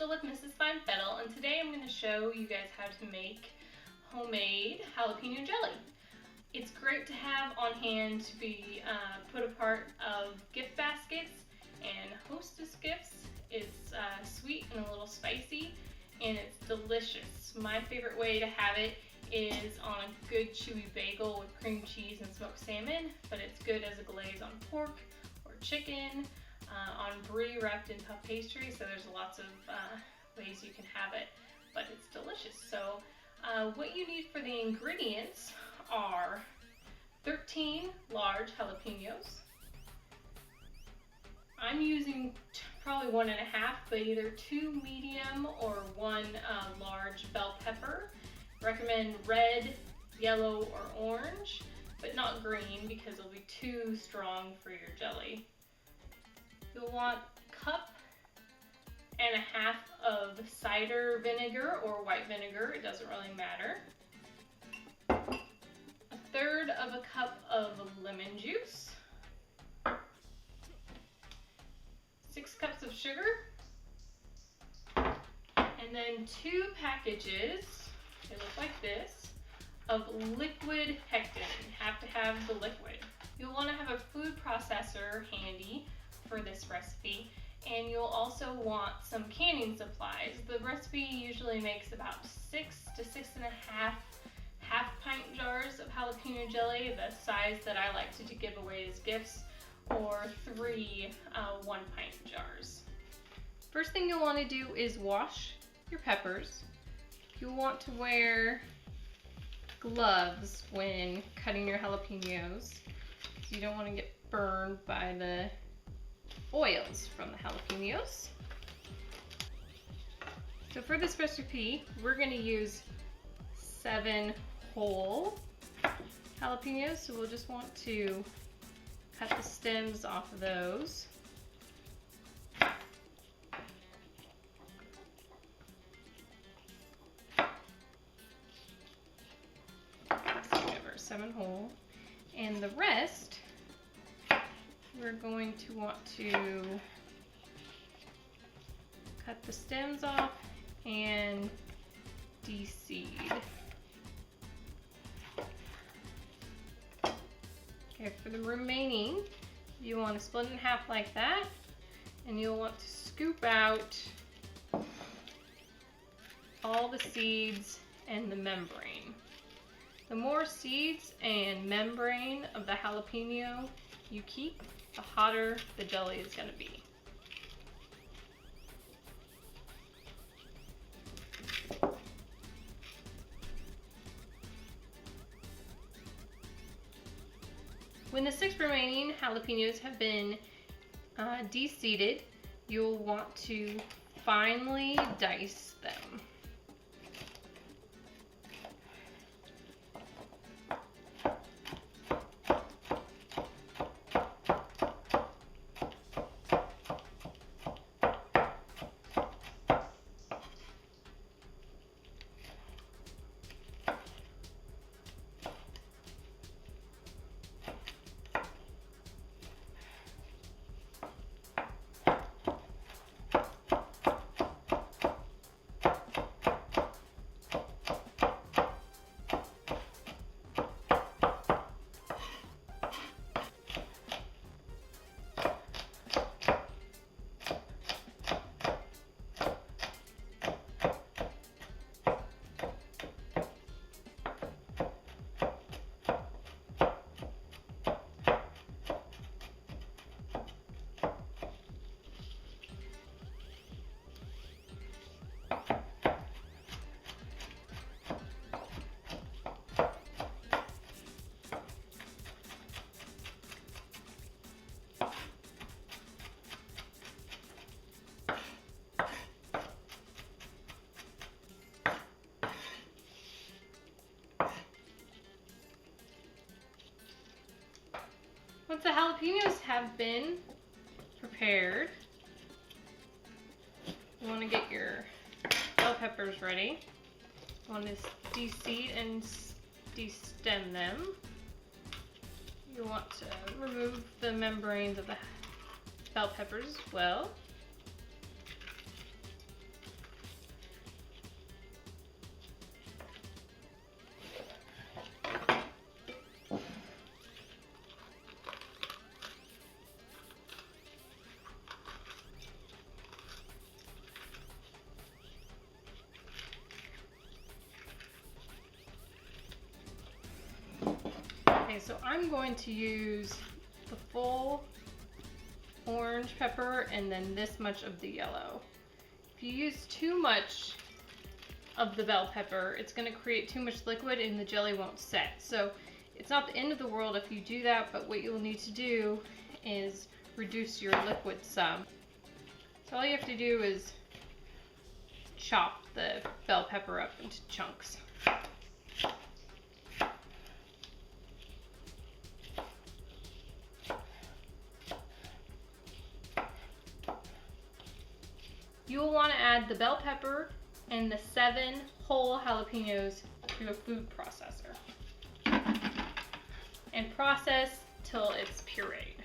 still with MrsFineFettle, and today I'm going to show you guys how to make homemade jalapeno jelly. It's great to have on hand to be put a part of gift baskets and hostess gifts. It's sweet and a little spicy, and it's delicious. My favorite way to have it is on a good chewy bagel with cream cheese and smoked salmon, but it's good as a glaze on pork or chicken, on brie wrapped in puff pastry, so there's lots of ways you can have it, but it's delicious. So what you need for the ingredients are 13 large jalapenos. I'm using probably 1.5, but either 2 medium or 1 large bell pepper. Recommend red, yellow, or orange, but not green because it'll be too strong for your jelly. You'll want a 1.5 cups of cider vinegar or white vinegar, it doesn't really matter. 1/3 cup of lemon juice. 6 cups of sugar. And then 2 packages, they look like this, of liquid pectin. You have to have the liquid. You'll want to have a food processor handy for this recipe, and you'll also want some canning supplies. The recipe usually makes about 6 to 6.5 half-pint jars of jalapeno jelly, the size that I like to give away as gifts, or 3 1-pint jars. First thing you'll want to do is wash your peppers. You'll want to wear gloves when cutting your jalapenos, so you don't want to get burned by the oils from the jalapenos. So for this recipe, we're going to use 7 whole jalapenos, so we'll just want to cut the stems off of those. Whatever, 7 whole. And the rest, we're going to want to cut the stems off and de-seed. Okay, for the remaining, you want to split it in half like that, and you'll want to scoop out all the seeds and the membrane. The more seeds and membrane of the jalapeno you keep, the hotter the jelly is going to be. When the 6 remaining jalapenos have been de-seeded, you'll want to finely dice them. Once the jalapenos have been prepared, you want to get your bell peppers ready. You want to de-seed and de-stem them. You want to remove the membranes of the bell peppers as well. so I'm going to use the full orange pepper and then this much of the yellow. If you use too much of the bell pepper, it's going to create too much liquid and the jelly won't set. So it's not the end of the world if you do that, but what you'll need to do is reduce your liquid some. So all you have to do is chop the bell pepper up into chunks. You will want to add the bell pepper and the 7 whole jalapenos to a food processor and process till it's pureed.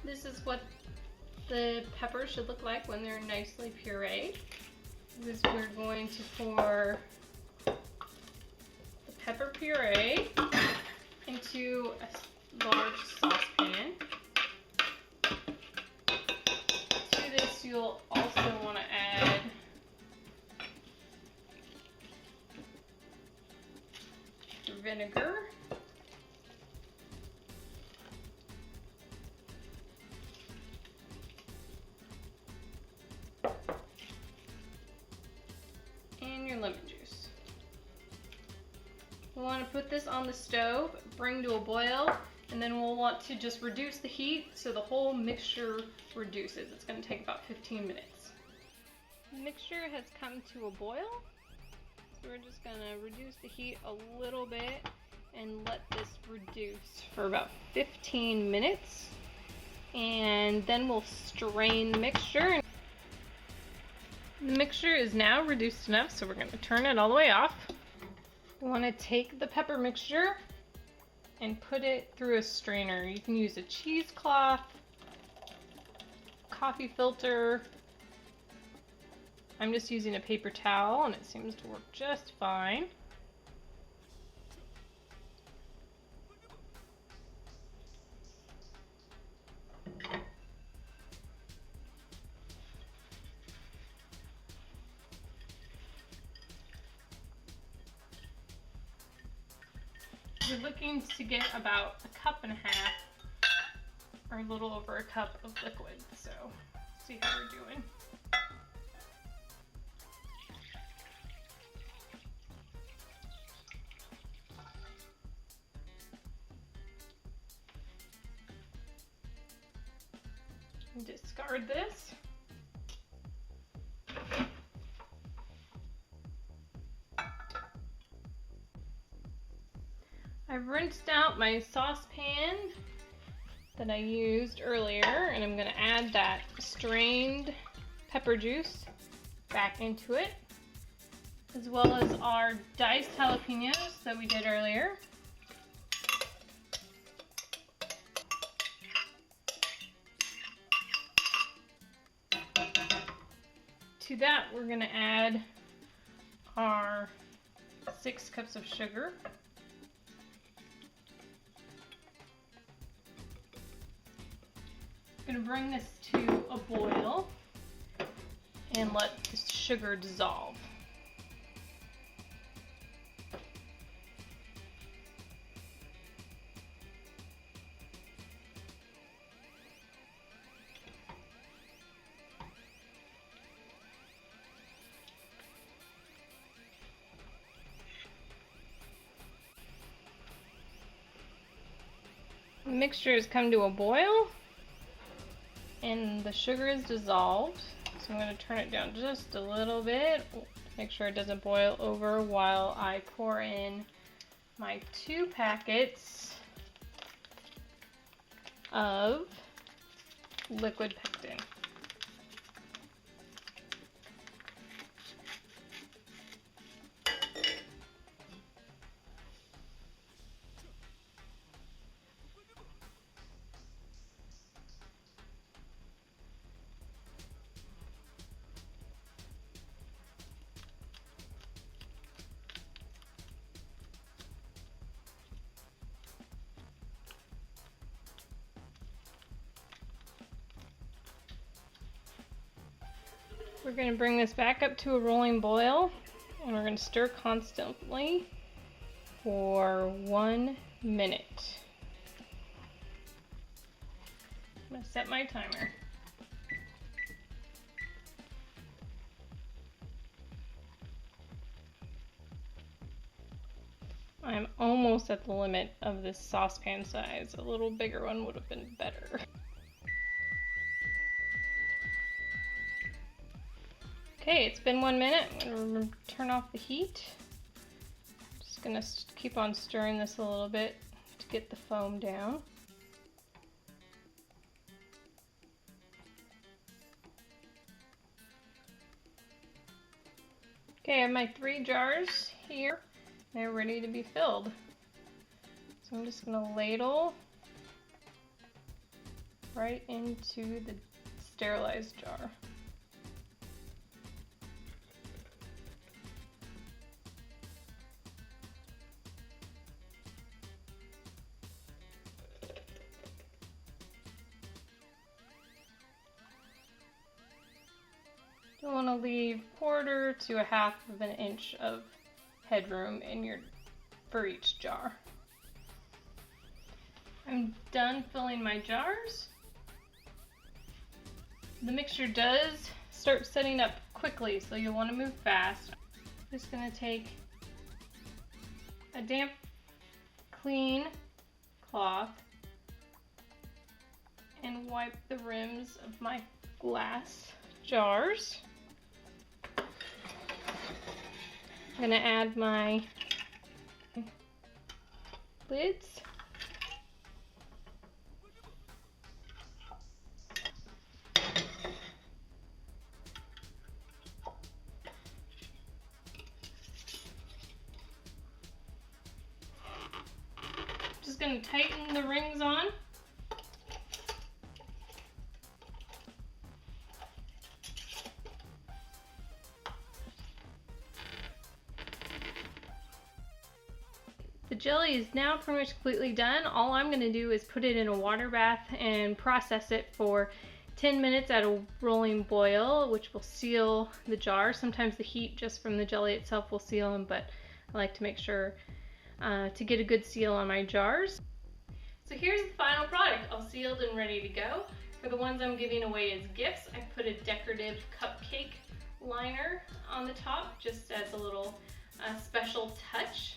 This is what the peppers should look like when they're nicely pureed. This we're going to pour the pepper puree into a large saucepan. To this you'll also want to add vinegar. And your lemon juice. We'll want to put this on the stove, bring to a boil, and then we'll want to just reduce the heat so the whole mixture reduces. It's going to take about 15 minutes. The mixture has come to a boil, so we're just going to reduce the heat a little bit and let this reduce for about 15 minutes, and then we'll strain the mixture. The mixture is now reduced enough, so we're going to turn it all the way off. We want to take the pepper mixture and put it through a strainer. You can use a cheesecloth, coffee filter. I'm just using a paper towel and it seems to work just fine. We're looking to get about 1.5 cups or a little over a cup of liquid, so see how we're doing. Discard this. I've rinsed out my saucepan that I used earlier, and I'm going to add that strained pepper juice back into it, as well as our diced jalapenos that we did earlier. To that, we're going to add our 6 cups of sugar. I'm going to bring this to a boil and let the sugar dissolve. The mixture has come to a boil and the sugar is dissolved, so I'm going to turn it down just a little bit, make sure it doesn't boil over while I pour in my 2 packets of liquid pectin. We're going to bring this back up to a rolling boil, and we're going to stir constantly for 1 minute. I'm going to set my timer. I'm almost at the limit of this saucepan size. A little bigger one would have been better. Okay, it's been 1 minute. I'm going to turn off the heat. Just going to keep on stirring this a little bit to get the foam down. Okay, I have my 3 jars here. They're ready to be filled. So I'm just going to ladle right into the sterilized jar. You want to leave 1/4 to 1/2 of an inch of headroom for each jar. I'm done filling my jars. The mixture does start setting up quickly, so you'll want to move fast. I'm just going to take a damp, clean cloth and wipe the rims of my glass jars. I'm going to add my lids. Just going to tighten the rings on. The jelly is now pretty much completely done. All I'm going to do is put it in a water bath and process it for 10 minutes at a rolling boil, which will seal the jar. Sometimes the heat just from the jelly itself will seal them, but I like to make sure to get a good seal on my jars. So here's the final product, all sealed and ready to go. For the ones I'm giving away as gifts, I put a decorative cupcake liner on the top just as a little special touch.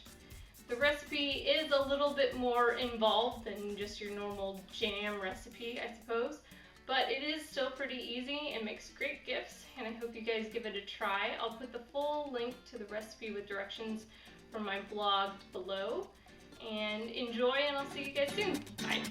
The recipe is a little bit more involved than just your normal jam recipe, I suppose, but it is still pretty easy and makes great gifts, and I hope you guys give it a try. I'll put the full link to the recipe with directions from my blog below, and enjoy, and I'll see you guys soon. Bye.